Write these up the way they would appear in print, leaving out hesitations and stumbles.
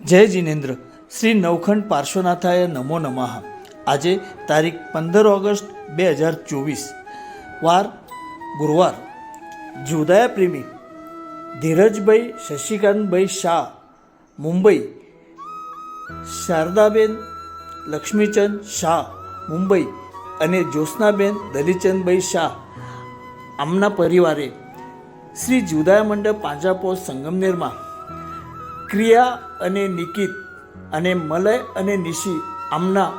જય જિનેન્દ્ર. શ્રી નવખંડ પાર્શ્વનાથાય નમો નમઃ. આજે તારીખ 15 ઓગસ્ટ 2024, વાર ગુરુવાર. જુદાયા પ્રેમી ધીરજભાઈ શશિકાંતભાઈ શાહ, મુંબઈ. શારદાબેન લક્ષ્મીચંદ શાહ, મુંબઈ અને જ્યોત્સનાબેન દલીચંદભાઈ શાહ, આમના પરિવારે શ્રી જુદાયા મંડપ પાંજરાપોળ સંગમનેરમાં ક્રિયા અને નિકિત અને મલય અને નિશી આમના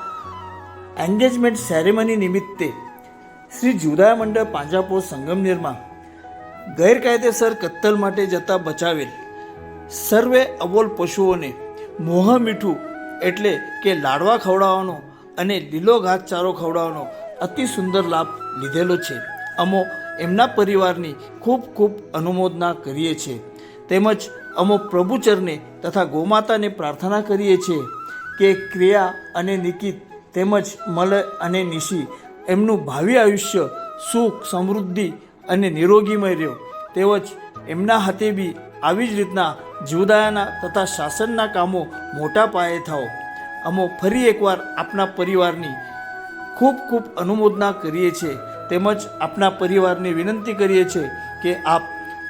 એન્ગેજમેન્ટ સેરેમની નિમિત્તે શ્રી જુદાયા મંડપ પાંજરાપોળ સંગમનેરમાં ગેરકાયદેસર કત્તલ માટે જતા બચાવેલ સર્વે અબોલ પશુઓને મોહ મીઠું એટલે કે લાડવા ખવડાવવાનો અને લીલો ઘાસચારો ખવડાવવાનો અતિ સુંદર લાભ લીધેલો છે. અમો એમના પરિવારની ખૂબ ખૂબ અનુમોદના કરીએ છીએ. તેમજ અમો પ્રભુચરને તથા ગોમાતાને પ્રાર્થના કરીએ છીએ કે ક્રિયા અને નિકિત તેમજ મલય અને નિશી એમનું ભાવિ આયુષ્ય સુખ સમૃદ્ધિ અને નિરોગીમય રહ્યો. તેમજ એમના હાથે બી આવી જ રીતના જીવદાયાના તથા શાસનના કામો મોટા પાયે થાઓ. અમો ફરી એકવાર આપના પરિવારની ખૂબ ખૂબ અનુમોદના કરીએ છીએ. તેમજ આપના પરિવારને વિનંતી કરીએ છીએ કે આપ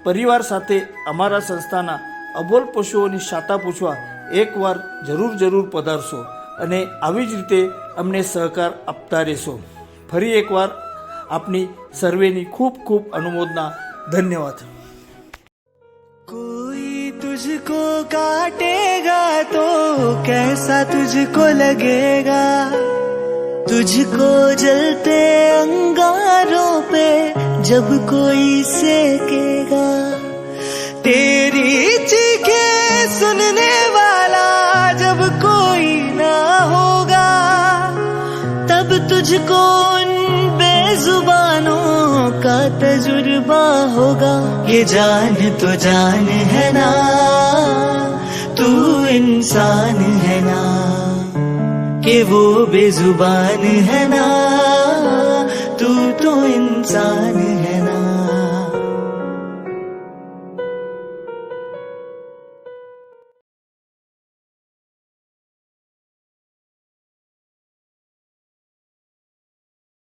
પરિવાર સાથે અમારા સંસ્થાના અબોલ પશુઓની શાતા પૂછવા એકવાર જરૂર પધારશો અને આવી જ રીતે અમને સહકાર આપતા રહેશો. ફરી એકવાર આપની સર્વેની ખૂબ ખૂબ અનુમોદના. ધન્યવાદ. कोई तुझको काटेगा तो कैसा तुझको लगेगा, तुझको जलते अंगारों पे जब कोई सेकेगा, तेरी चीखे सुनने वाला जब कोई ना होगा, तब तुझको उन बेजुबानों का तजुर्बा होगा. ये जान तो जान है ना, तू इंसान है ना, कि वो बेजुबान है ना, तू तो इंसान है.